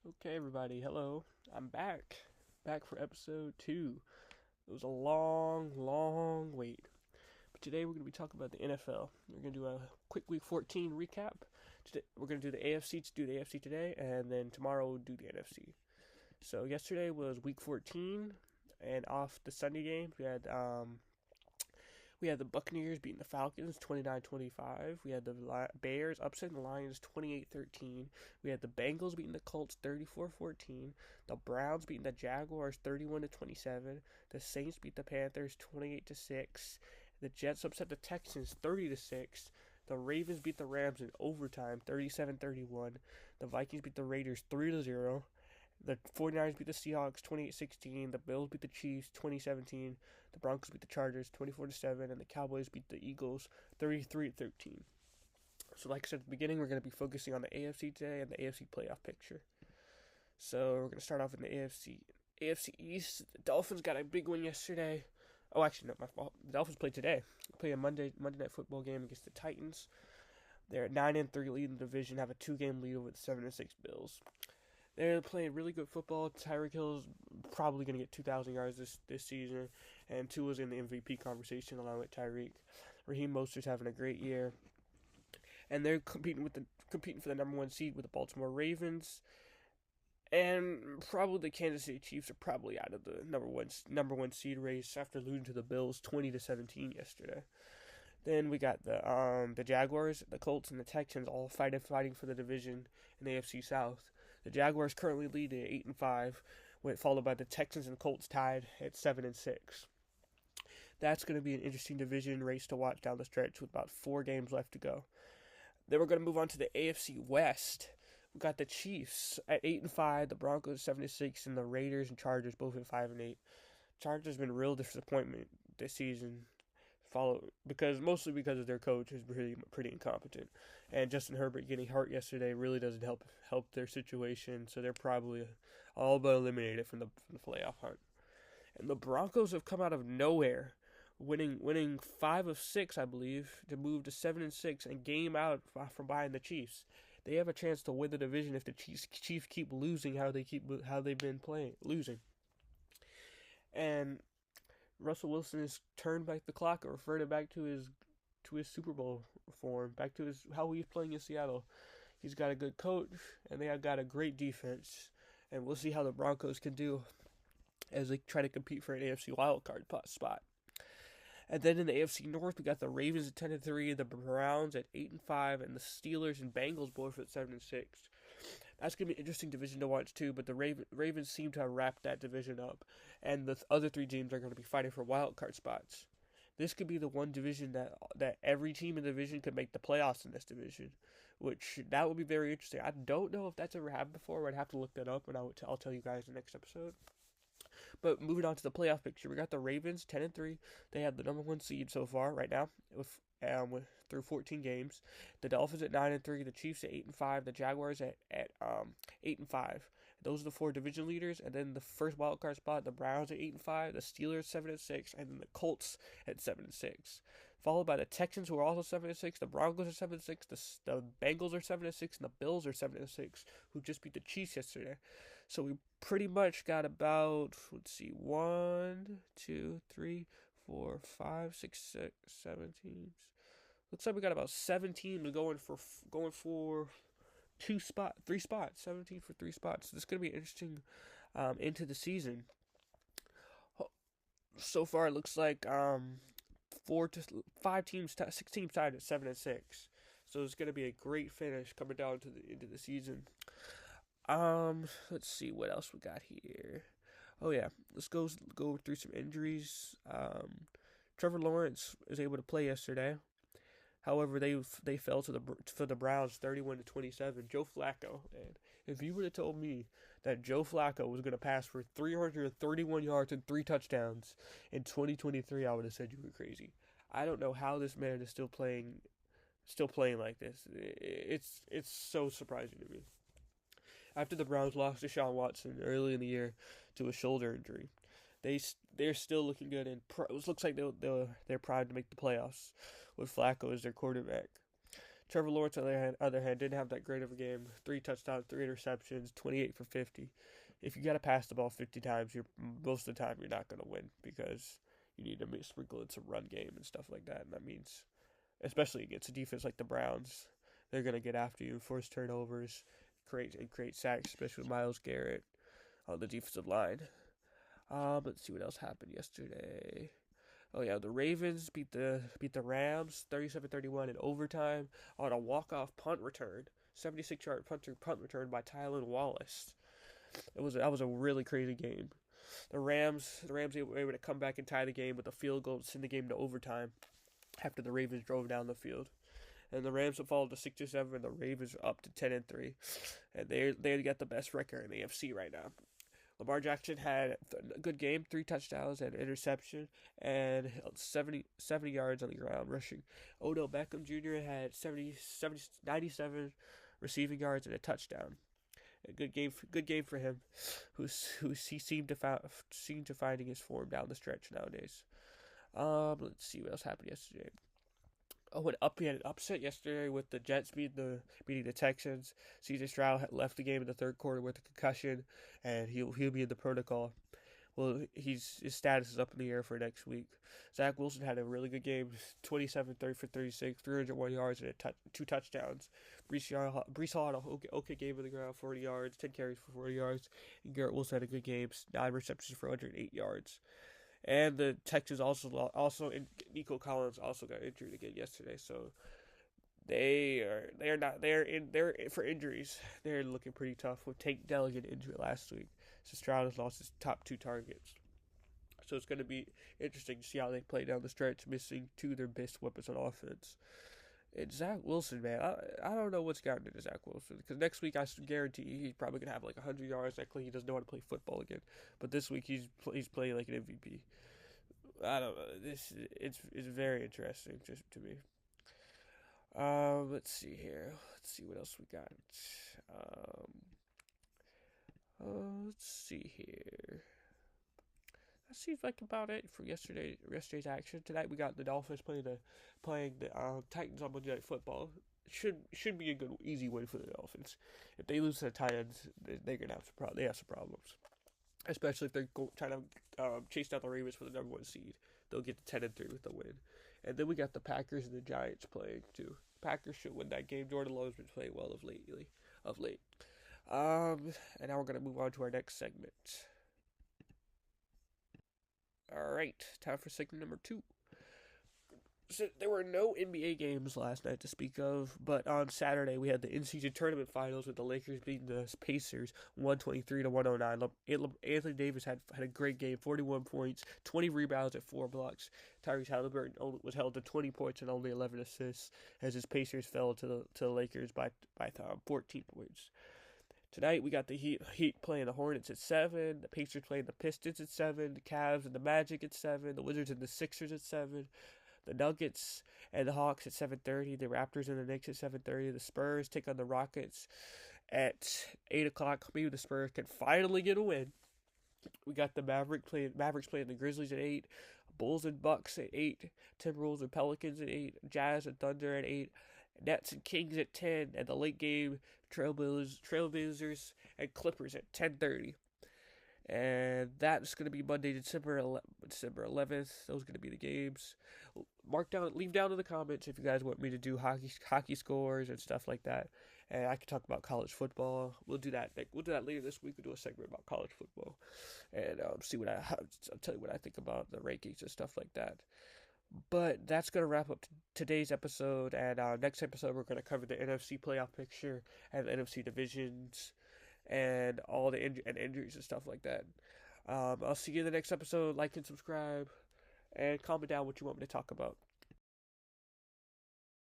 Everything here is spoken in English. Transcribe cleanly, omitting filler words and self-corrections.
Okay, everybody, hello. I'm back for episode 2. It was a long, long wait. But today we're going to be talking about the NFL. We're going to do a quick Week 14 recap. Today, we're going to do the AFC to do the AFC today, and then tomorrow we'll do the NFC. So yesterday was Week 14, and off the Sunday games, we had the Buccaneers beating the Falcons 29-25. We had the Bears upsetting the Lions 28-13. We had the Bengals beating the Colts 34-14. The Browns beating the Jaguars 31-27. The Saints beat the Panthers 28-6. The Jets upset the Texans 30-6. The Ravens beat the Rams in overtime 37-31. The Vikings beat the Raiders 3-0. The 49ers beat the Seahawks 28-16. The Bills beat the Chiefs 2017. The Broncos beat the Chargers 24-7. And the Cowboys beat the Eagles 33-13. So like I said at the beginning, we're going to be focusing on the AFC today and the AFC playoff picture. So we're going to start off in the AFC East. The Dolphins got a big win yesterday. Oh, actually, no, my fault. The Dolphins played today. They play a Monday Night Football game against the Titans. They're at 9-3, leading the division, have a 2-game lead over the 7-6 Bills. They're playing really good football. Tyreek Hill's probably going to get 2,000 yards this season, and Tua's in the MVP conversation along with Tyreek. Raheem Mostert's having a great year, and they're competing for the number one seed with the Baltimore Ravens, and probably the Kansas City Chiefs are probably out of the number one seed race after losing to the Bills 20-17 yesterday. Then we got the Jaguars, the Colts, and the Texans all fighting for the division in the AFC South. The Jaguars currently lead at 8-5, followed by the Texans and Colts tied at 7-6. That's going to be an interesting division race to watch down the stretch with about 4 games left to go. Then we're going to move on to the AFC West. We got the Chiefs at 8-5, the Broncos 7-6, and the Raiders and Chargers both at 5-8. Chargers have been a real disappointment this season. Mostly because of their coach who's pretty incompetent, and Justin Herbert getting hurt yesterday really doesn't help their situation. So they're probably all but eliminated from the playoff hunt. And the Broncos have come out of nowhere, winning 5 of 6, I believe, to move to 7-6 and game out from behind the Chiefs. They have a chance to win the division if the Chiefs keep losing how they've been losing. And Russell Wilson has turned back the clock and referred it back to his Super Bowl form, back to how he's playing in Seattle. He's got a good coach, and they have got a great defense, and we'll see how the Broncos can do as they try to compete for an AFC wildcard spot. And then in the AFC North, we got the Ravens at 10-3, the Browns at 8-5, and the Steelers and Bengals both at 7-6. That's going to be an interesting division to watch too, but the Ravens seem to have wrapped that division up, and the other 3 teams are going to be fighting for wild card spots. This could be the one division that every team in the division could make the playoffs in this division, which that would be very interesting. I don't know if that's ever happened before. I'd have to look that up, and I'll tell you guys in the next episode. But moving on to the playoff picture, we got the Ravens 10-3. They have the number one seed so far right now through 14 games. The Dolphins at 9-3, the Chiefs at 8-5, the Jaguars at 8-5. Those are the 4 division leaders, and then the first wild card spot, the Browns at 8-5, the Steelers 7-6, and then the Colts at 7-6. Followed by the Texans, who are also 7-6. The Broncos are 7-6. The Bengals are 7-6, and the Bills are 7-6, who just beat the Chiefs yesterday. So we pretty much got about 1, 2, 3, 4, 5, 6, 7 teams. Looks like we got about 7 teams going for 3 spots. 17 for 3 spots. So this is going to be interesting into the season. So far, it looks like 6 teams tied at 7-6. So it's going to be a great finish coming down into the season. Let's see what else we got here. Oh yeah, let's go through some injuries. Trevor Lawrence was able to play yesterday. However, they fell for the Browns 31-27. Joe Flacco, and if you would have told me that Joe Flacco was going to pass for 331 yards and 3 touchdowns in 2023, I would have said you were crazy. I don't know how this man is still playing like this. It's so surprising to me. After the Browns lost Deshaun Watson early in the year to a shoulder injury, they're still looking good, and it looks like they're primed to make the playoffs with Flacco as their quarterback. Trevor Lawrence, on the other hand, didn't have that great of a game. 3 touchdowns, 3 interceptions, 28 for 50. If you got to pass the ball 50 times, most of the time you're not going to win because you need to sprinkle in some run game and stuff like that. And that means, especially against a defense like the Browns, they're going to get after you, force turnovers, create sacks, especially with Myles Garrett on the defensive line. Let's see what else happened yesterday. Oh yeah, the Ravens beat the Rams 37-31 in overtime on a walk-off punt return, 76-yard punt return by Tylan Wallace. That was a really crazy game. The Rams were able to come back and tie the game with a field goal to send the game to overtime after the Ravens drove down the field. And the Rams have fallen to 6-7, and the Ravens are up to 10-3, and they got the best record in the AFC right now. Lamar Jackson had a good game, 3 touchdowns and an interception, and 70 yards on the ground rushing. Odell Beckham Jr. had 97 receiving yards and a touchdown. A good game for him, he seemed to finding his form down the stretch nowadays. Let's see what else happened yesterday. We had an upset yesterday with the Jets beating the Texans. C.J. Stroud had left the game in the third quarter with a concussion, and he'll be in the protocol. Well, his status is up in the air for next week. Zach Wilson had a really good game, 27 for 36, 301 yards and 2 touchdowns. Breece Hall had a okay game on the ground, 40 yards, 10 carries for 40 yards. And Garrett Wilson had a good game, 9 receptions for 108 yards. And the Texans Nico Collins also got injured again yesterday, so they're in for injuries. They're looking pretty tough with Tank Dell getting injured last week. So Stroud has lost his top 2 targets. So it's going to be interesting to see how they play down the stretch, missing 2 of their best weapons on offense. And Zach Wilson, man, I don't know what's gotten into Zach Wilson, because next week I guarantee he's probably gonna have like 100 yards. Likely he doesn't know how to play football again. But this week he's playing like an MVP. I don't know. It's very interesting just to me. Let's see here. Let's see what else we got. Let's see here. That seems like about it for yesterday's action. Tonight we got the Dolphins playing the Titans on Monday Night Football. Should be a good, easy win for the Dolphins. If they lose to the Titans, they're gonna have some problems. Especially if they're trying to chase down the Ravens for the number 1 seed. They'll get to 10-3 with the win. And then we got the Packers and the Giants playing too. Packers should win that game. Jordan Love's been playing well of late. And now we're gonna move on to our next segment. Alright, time for segment number 2. So there were no NBA games last night to speak of, but on Saturday we had the in-season tournament finals with the Lakers beating the Pacers 123-109. Anthony Davis had a great game, 41 points, 20 rebounds at 4 blocks. Tyrese Halliburton was held to 20 points and only 11 assists as his Pacers fell to the Lakers by 14 points. Tonight we got the Heat playing the Hornets at 7, the Pacers playing the Pistons at 7, the Cavs and the Magic at 7, the Wizards and the Sixers at 7, the Nuggets and the Hawks at 7:30, the Raptors and the Knicks at 7:30, the Spurs take on the Rockets at 8 o'clock. Maybe the Spurs can finally get a win. We got the Mavericks playing the Grizzlies at 8, Bulls and Bucks at 8, Timberwolves and Pelicans at 8, Jazz and Thunder at 8, Nets and Kings at 10, and the late game Trailblazers and Clippers at 10:30. And that's going to be Monday, December 11th. Those are going to be the games. Leave down in the comments if you guys want me to do hockey scores and stuff like that. And I can talk about college football. We'll do that later this week. We'll do a segment about college football, and I'll tell you what I think about the rankings and stuff like that. But that's going to wrap up today's episode, and next episode we're going to cover the NFC playoff picture and the NFC divisions and all the injuries and stuff like that. I'll see you in the next episode. Like and subscribe, and comment down what you want me to talk about.